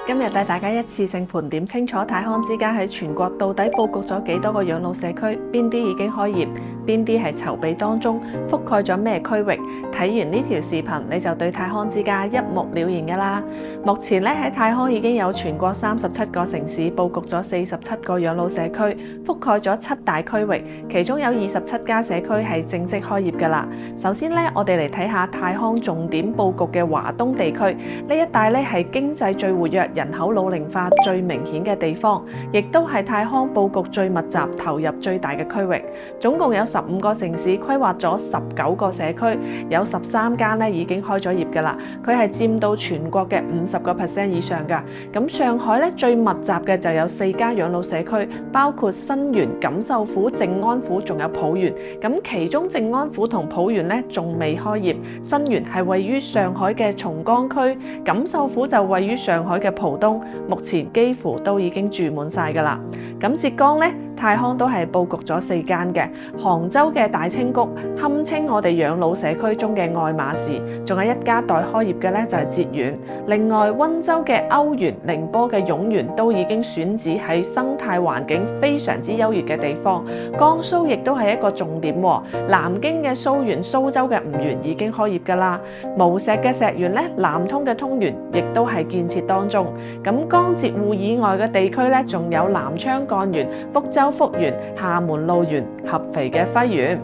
今日帶大家一次性盤點清楚泰康之家喺全國到底佈局咗幾多個養老社區，邊啲已經開業，邊啲係籌備當中，覆蓋咗咩區域。睇完呢條視頻你就對泰康之家一目了然㗎啦。目前咧喺泰康已經有全國37個城市佈局咗47個養老社區，覆蓋咗7大區域，其中有27家社區係正式開業㗎啦。首先咧，我哋嚟睇下泰康重點佈局嘅華東地區，呢一帶咧係經濟最活躍、人口老齡化最明顯嘅地方，亦都係泰康佈局最密集、投入最大嘅區域。總共有15個城市規劃咗19個社區，有13間咧已經開咗業㗎啦。佢係佔到全國嘅50% 以上㗎。咁上海咧最密集嘅就有4家養老社區，包括新園、錦繡府、靜安府，仲有浦園。咁其中靜安府同浦園咧仲未開業，新園係位於上海嘅松江區，錦繡府就位於上海嘅浦東，目前幾乎都已經住滿晒㗎啦。咁浙江咧，泰康都係佈局咗4間嘅，杭州嘅大清谷堪稱我哋養老社區中嘅愛馬仕，仲有一家待開業嘅咧就係浙園。另外溫州嘅歐園、寧波嘅湧園都已經選址喺生態環境非常之優越嘅地方。江蘇亦都係一個重點喎，南京嘅蘇園、蘇州嘅吳園已經開業㗎啦。無錫嘅石園咧，南通嘅通園亦都係建設當中。咁江浙滬以外嘅地區咧，仲有南昌幹園、福州福園、廈門路園、合肥嘅輝園、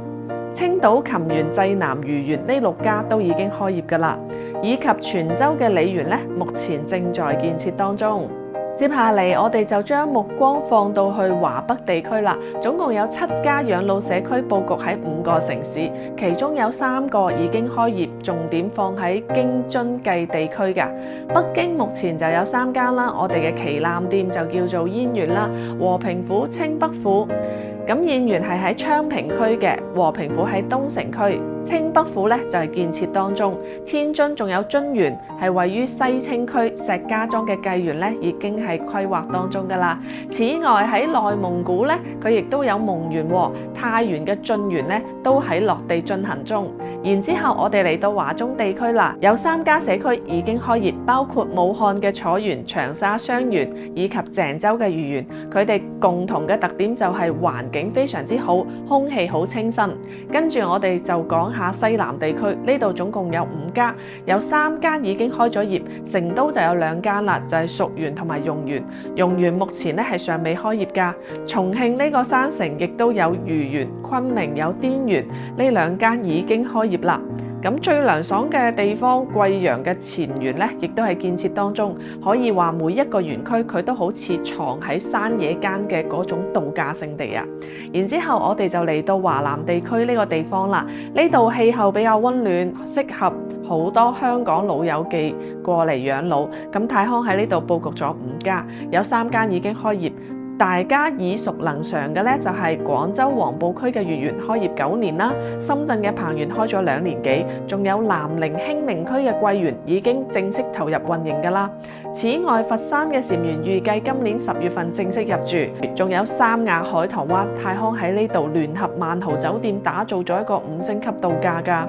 青島琴園、濟南餘園呢6家都已經開業㗎啦，以及泉州嘅鯉園咧，目前正在建設當中。接下嚟我哋就將目光放到去華北地區啦，總共有7家養老社區佈局喺5個城市，其中有3個已經開業，重點放喺京津冀地區㗎。北京目前就有3間啦，我哋嘅旗艦店就叫做燕園啦，和平府、清北府。咁燕園係喺昌平區嘅，和平府喺東城區，清北府咧就係建設當中。天津仲有津園係位於西青區，石家莊嘅繼園咧已經係規劃當中㗎啦。此外喺內蒙古咧，佢亦都有蒙園喎，太原嘅晉園咧都喺落地進行中。然之後我哋嚟到華中地區啦，有3家社區已經開業，包括武漢嘅楚園、長沙雙園以及鄭州嘅豫園。佢哋共同嘅特點就係環境非常之好，空氣好清新。跟住我哋就講下西南地區，呢度總共有5家，有3間已經開咗業，成都就有2間啦，就係蜀園同埋榕園。榕園目前咧係尚未開業㗎。重慶呢個山城亦都有豫園，昆明有滇園，呢2間已經開業啦。咁最涼爽嘅地方，貴陽嘅乾園咧，亦都係建設當中。可以話每一個園區佢都好似藏喺山野間嘅嗰種度假勝地啊。然之後我哋就嚟到華南地區呢個地方啦。呢度氣候比較溫暖，適合好多香港老友記過嚟養老。咁泰康喺呢度佈局咗5家，有3間已經開業。大家耳熟能詳嘅咧，就係廣州黃埔區嘅豫園開業9年啦，深圳嘅鵬園開咗2年幾，仲有南寧興寧區嘅桂園已經正式投入運營㗎啦。此外，佛山嘅禪園預計今年10月份正式入住，仲有三亞海棠灣，泰康喺呢度聯合萬豪酒店打造咗一個5星級度假㗎，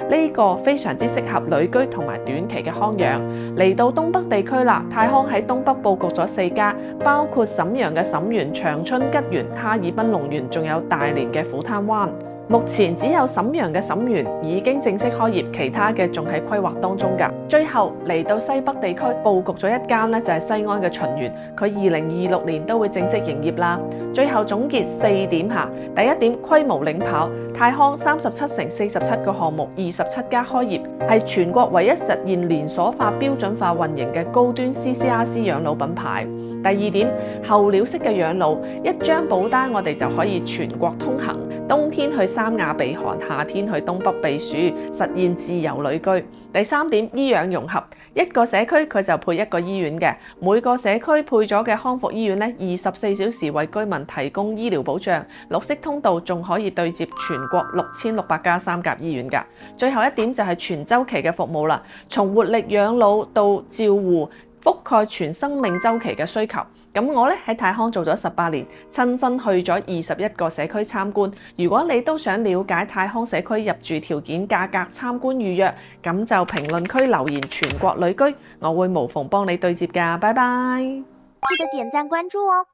呢個非常之適合旅居同埋短期嘅康養。嚟到東北地區啦，泰康喺東北佈局咗4家，包括瀋陽嘅瀋園、長春吉園、哈爾濱龍園，仲有大連嘅虎灘灣。目前只有瀋陽嘅瀋園已經正式開業，其他嘅仲喺規劃當中㗎。最後嚟到西北地區佈局咗一間咧，就係西安嘅秦園，佢2026年都會正式營業啦。最後總結4點下，第一點規模領跑，泰康37城47個項目27家開業，係全國唯一實現連鎖化標準化運營嘅高端 CCRC 養老品牌。第二點，候鳥式嘅養老，一張保單我哋就可以全國通行，冬天去三亞避寒，夏天去東北避暑，實現自由旅居。第三點，醫養融合，一個社區佢就配一個醫院嘅，每個社區配咗嘅康復醫院咧，24小時為居民提供醫療保障，綠色通道仲可以對接全國6600家3甲醫院㗎。最後一點就係全週期嘅服務啦，從活力養老到照護。覆蓋全生命週期嘅需求。咁我咧喺泰康做咗18年，親身去咗21個社區參觀。如果你都想了解泰康社區入住條件、價格、參觀預約，咁就評論區留言全國旅居，我會無縫幫你對接㗎。拜拜！記得點讚關注哦。